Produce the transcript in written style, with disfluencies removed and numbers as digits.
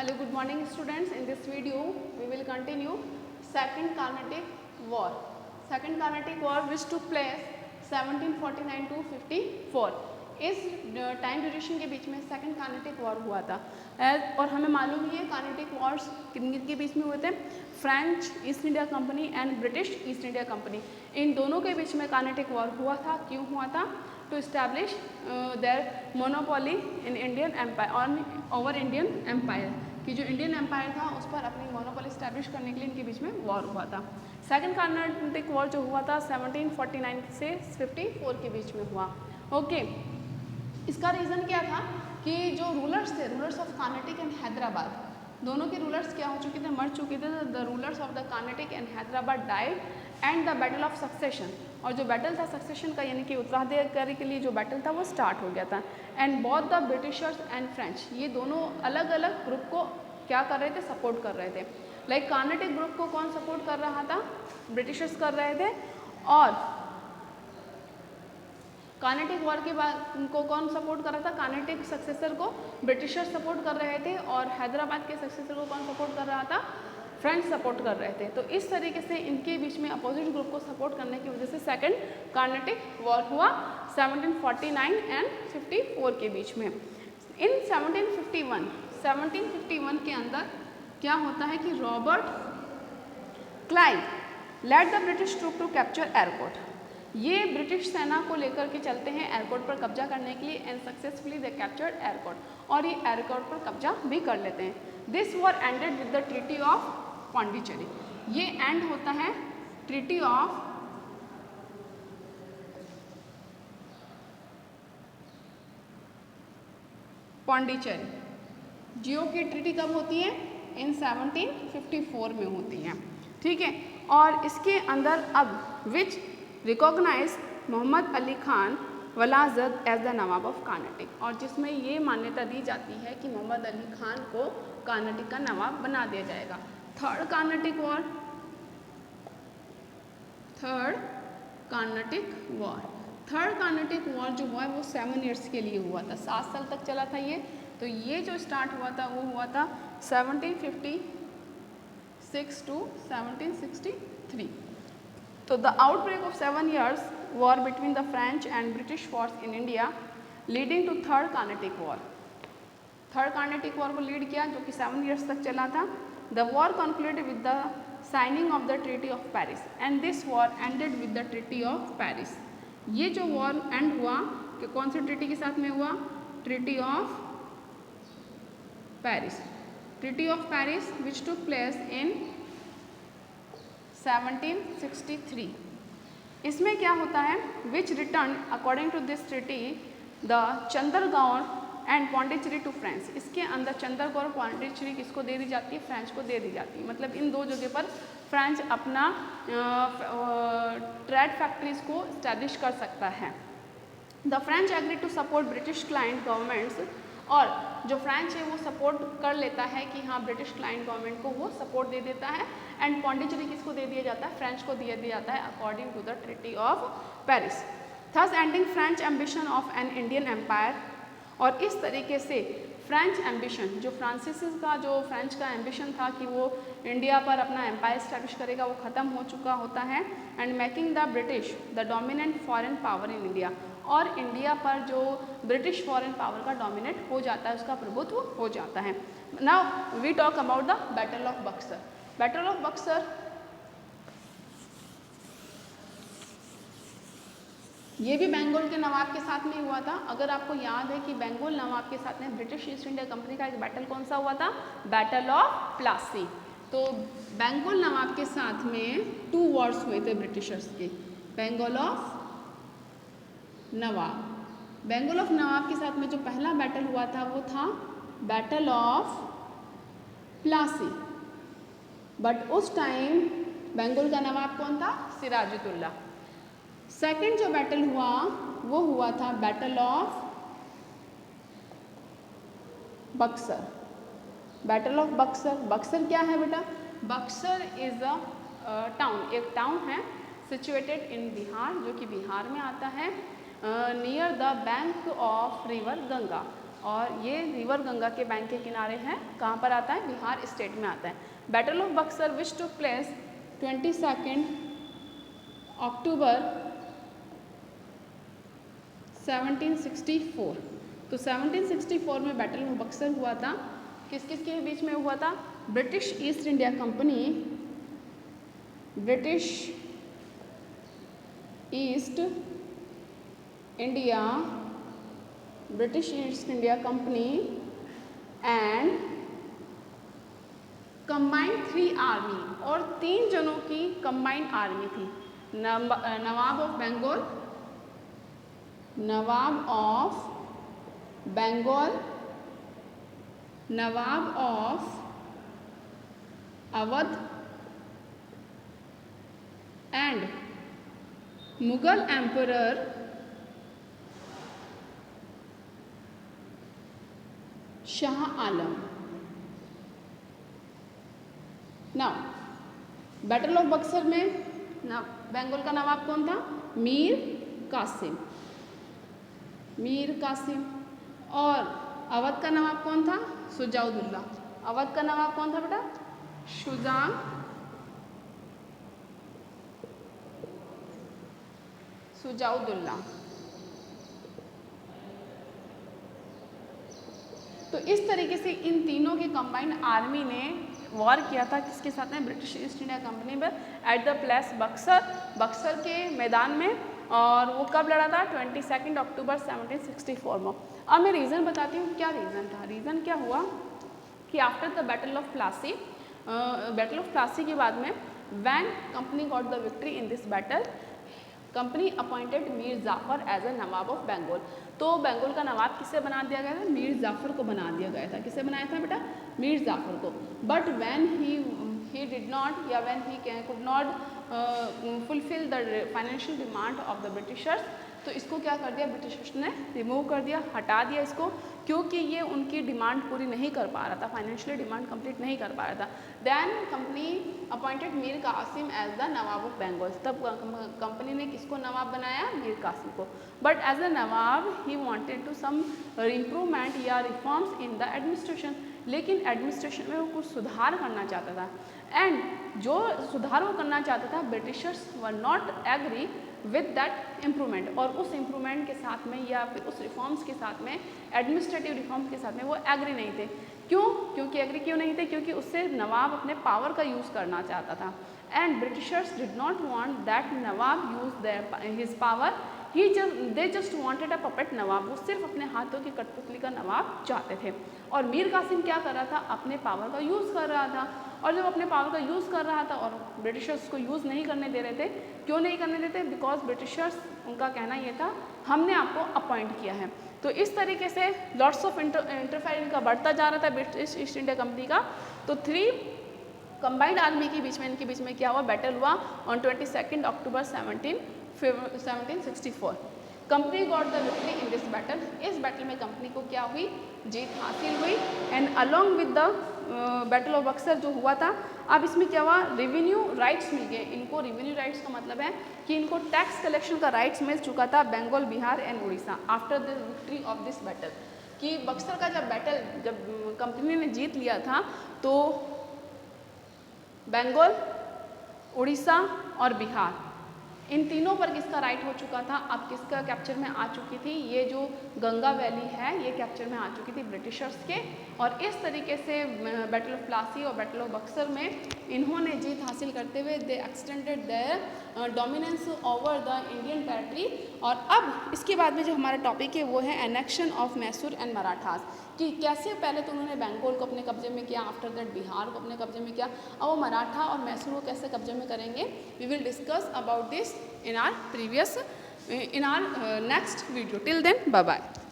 Hello, good morning students. In this video we will continue Second Carnatic War. Second Carnatic War which took place 1749 to 54. इस time duration के बीच में second Carnatic war हुआ था और हमें मालूम ही है कार्नेटिक वॉर्स किन के बीच में हुए थे, French East India Company and British East India Company, इन दोनों के बीच में कार्नेटिक वॉर हुआ था। क्यों हुआ था? To establish their monopoly in Indian empire on over Indian empire, कि जो इंडियन एम्पायर था उस पर अपनी मोनोपोली इस्टेब्लिश करने के लिए इनके बीच में वॉर हुआ था। सेकंड कार्नेटिक वॉर जो हुआ था 1749 से 54 के बीच में हुआ। ओके, इसका रीज़न क्या था कि जो रूलर्स थे, rulers of Carnatic and Hyderabad, दोनों के रूलर्स क्या हो चुके थे, मर चुके थे। The rulers of the Carnatic and Hyderabad died and the battle of succession, और जो बैटल था सक्सेशन का यानी कि उत्तराधिकारी के लिए जो बैटल था वो स्टार्ट हो गया था। And both the Britishers and French, ये दोनों अलग अलग ग्रुप को क्या कर रहे थे, सपोर्ट कर रहे थे। लाइक कार्नेटिक ग्रुप को कौन सपोर्ट कर रहा था, ब्रिटिशर्स कर रहे थे, और कार्नेटिक वॉर के बाद को कौन सपोर्ट कर रहा था, कार्नेटिक सक्सेसर को ब्रिटिशर्स सपोर्ट कर रहे थे, और हैदराबाद के सक्सेसर को कौन सपोर्ट कर रहा था, फ्रेंच सपोर्ट कर रहे थे। तो इस तरीके से इनके बीच में अपोजिट ग्रुप को सपोर्ट करने की वजह से सेकंड कार्नेटिक वॉर हुआ 1749 एंड 54 के बीच में। इन 1751 के अंदर क्या होता है कि Robert Clive led the British troop to capture airport, ये ब्रिटिश सेना को लेकर के चलते हैं एयरपोर्ट पर कब्जा करने के लिए, and successfully they captured airport, और ये एयरपोर्ट पर कब्जा भी कर लेते हैं। This war ended with the treaty of Pondicherry, ये एंड होता है ट्रीटी ऑफ पौंडीचेरी। जियो की ट्रीटी कब होती है, इन 1754 में होती है, ठीक है। और इसके अंदर अब which recognise Mohammed Ali Khan Walajah as the nawab of Carnatic, और जिसमें ये मान्यता दी जाती है कि मोहम्मद अली खान को कार्नेटिक का नवाब बना दिया जाएगा। Third Carnatic war, third Carnatic war जो हुआ है वो 7 ईयर्स के लिए हुआ था, 7 साल तक चला था ये। तो ये जो स्टार्ट हुआ था वो हुआ था 1756 टू 1763। तो the outbreak of 7 years war between the French and British force in India leading to third Carnatic war. Third Carnatic war को लीड किया जो कि 7 years तक चला था। The war concluded with the signing of the treaty of Paris, and this war ended with the treaty of Paris. ये जो war and हुआ कि कौन सी ट्रीटी के साथ में हुआ, treaty of Paris. Treaty of Paris which took place in 1763। इसमें क्या होता है, which return according to this treaty the Chandernagore and Pondicherry to France. इसके अंदर चंद्रगौर और पौंडीचेरी किसको दे दी जाती है, फ्रांस को दे दी जाती है। मतलब इन दो जगह पर फ्रांस अपना ट्रेड फैक्ट्रीज को इस्टेब्लिश कर सकता है। The French agree to support British client governments, और जो फ्रेंच है वो सपोर्ट कर लेता है कि हाँ ब्रिटिश क्लाइंट गवर्नमेंट को वो सपोर्ट दे देता है। एंड पौंडीचेरी किसको दे दिया जाता है, फ्रेंच को दे दिया जाता है according to the treaty of Paris, thus ending French ambition of an Indian empire. और इस तरीके से फ्रेंच एम्बिशन, जो फ्रेंच का एम्बिशन था कि वो इंडिया पर अपना एम्पायर स्टैब्लिश करेगा, वो ख़त्म हो चुका होता है। And making the British the dominant foreign power in India, और इंडिया पर जो ब्रिटिश फॉरेन पावर का डोमिनेट हो जाता है, उसका प्रभुत्व हो जाता है। Now we talk about the battle of Buxar. Battle of Buxar ये भी बंगाल के नवाब के साथ में हुआ था। अगर आपको याद है कि बंगाल नवाब के साथ में ब्रिटिश ईस्ट इंडिया कंपनी का एक बैटल कौन सा हुआ था, बैटल ऑफ प्लासी। तो बंगाल नवाब के साथ में 2 वॉर्स हुए थे ब्रिटिशर्स के। बंगाल ऑफ नवाब के साथ में जो पहला बैटल हुआ था वो था बैटल ऑफ प्लासी, बट उस टाइम बंगाल का नवाब कौन था, सिराजुद्दौला। सेकंड जो बैटल हुआ वो हुआ था battle of Buxar. Battle of Buxar, Buxar क्या है बेटा, बक्सर इज अ टाउन, एक टाउन है सिचुएटेड इन बिहार, जो कि बिहार में आता है, near the bank of river Ganga. और ये रिवर गंगा के बैंक के किनारे हैं। कहाँ पर आता है? बिहार स्टेट में आता है। Battle of Buxar which took place 22 अक्टूबर 1764। तो 1764 में बैटल ऑफ बक्सर हुआ था। किस किस के बीच में हुआ था? British East India Company, British East India, British East India Company and combined 3 army, और 3 जनों की कंबाइंड आर्मी थी। Nawab of Bengal, nawab of Bengal, nawab of Awadh and Mughal emperor Shah Alam. Now battle of Buxar में बंगाल का नवाब कौन था? मीर कासिम, मीर कासिम। और अवध का नवाब कौन था? शुजाउद्दौला। अवध का नवाब कौन था बेटा? शुजाउद्दौला। तो इस तरीके से इन तीनों की कंबाइंड आर्मी ने वॉर किया था। किसके साथ में? ब्रिटिश ईस्ट इंडिया कंपनी पर at the place Buxar, Buxar के मैदान में। और वो कब लड़ा था? 22 अक्टूबर 1764 में। अब मैं रीज़न बताती हूँ क्या रीज़न था। रीज़न क्या हुआ कि after the battle of Plassey, battle of Plassey के बाद में when company got the victory in this battle, company appointed Mir Jafar as a nawab of Bengal. तो बंगाल का नवाब किसे बना दिया गया था? मीर जाफर को बना दिया गया था। किसे बनाया था बेटा? मीर जाफर को। But when he did not, या when he could not fulfill the financial demand of the Britishers, तो इसको क्या कर दिया? ब्रिटिशर्स ने रिमूव कर दिया, हटा दिया इसको, क्योंकि ये उनकी डिमांड पूरी नहीं कर पा रहा था, फाइनेंशियली डिमांड कंप्लीट नहीं कर पा रहा था। Then company appointed Mir Qasim as the nawab of Bengal. तब कंपनी ने किसको नवाब बनाया? मीर कासिम को। But as a nawab he wanted to some improvement या रिफॉर्म्स इन द एडमिनिस्ट्रेशन, लेकिन एडमिनिस्ट्रेशन में वो कुछ सुधार करना चाहता था। एंड जो सुधार वो करना चाहता था, Britishers were not agree with that improvement, और उस इम्प्रूवमेंट के साथ में या फिर उस रिफॉर्म्स के साथ में, एडमिनिस्ट्रेटिव रिफॉर्म्स के साथ में वो एग्री नहीं थे। क्यों? क्योंकि एग्री क्यों नहीं थे? क्योंकि उससे नवाब अपने पावर का यूज़ करना चाहता था। And Britishers did not want that nawab use their his power, they just wanted a puppet nawab. वो सिर्फ अपने हाथों की कठपुतली का नवाब चाहते थे। और मीर कासिम क्या कर रहा था? अपने पावर का यूज़ कर रहा था। और जब अपने पावर का यूज़ कर रहा था और ब्रिटिशर्स को यूज़ नहीं करने दे रहे थे, क्यों नहीं करने देते? बिकॉज ब्रिटिशर्स, उनका कहना ये था हमने आपको अपॉइंट किया है। तो इस तरीके से लॉट्स ऑफ इंटरफेरेंस का बढ़ता जा रहा था ब्रिटिश ईस्ट इंडिया कंपनी का। तो 3 कंबाइंड आर्मी के बीच में, इनके बीच में क्या हुआ? बैटल हुआ on 22 October 1764। Company got the victory in this battle. इस बैटल में कंपनी को क्या हुई? जीत हासिल हुई। And along with the battle of Buxar जो हुआ था, अब इसमें क्या हुआ? रेवेन्यू राइट्स मिल गए इनको। रेवेन्यू राइट्स का मतलब है कि इनको टैक्स कलेक्शन का राइट्स मिल चुका था Bengal, Bihar and Orissa after the victory of this battle. कि बक्सर का जब कंपनी ने जीत लिया था, तो बंगाल, उड़ीसा और बिहार, इन तीनों पर किसका राइट हो चुका था? अब किसका कैप्चर में आ चुकी थी? ये जो गंगा वैली है, ये कैप्चर में आ चुकी थी ब्रिटिशर्स के। और इस तरीके से बैटल ऑफ प्लासी और बैटल ऑफ बक्सर में इन्होंने जीत हासिल करते हुए they extended there dominance over the Indian territory. और अब इसके बाद में जो हमारा टॉपिक है वो है annexation of Mysore and Marathas, कि कैसे पहले तो उन्होंने बंगाल को अपने कब्जे में किया, आफ्टर दैट बिहार को अपने कब्जे में किया, अब वो मराठा और मैसूर को कैसे कब्जे में करेंगे। We will discuss about this in our next video. Till then, bye bye.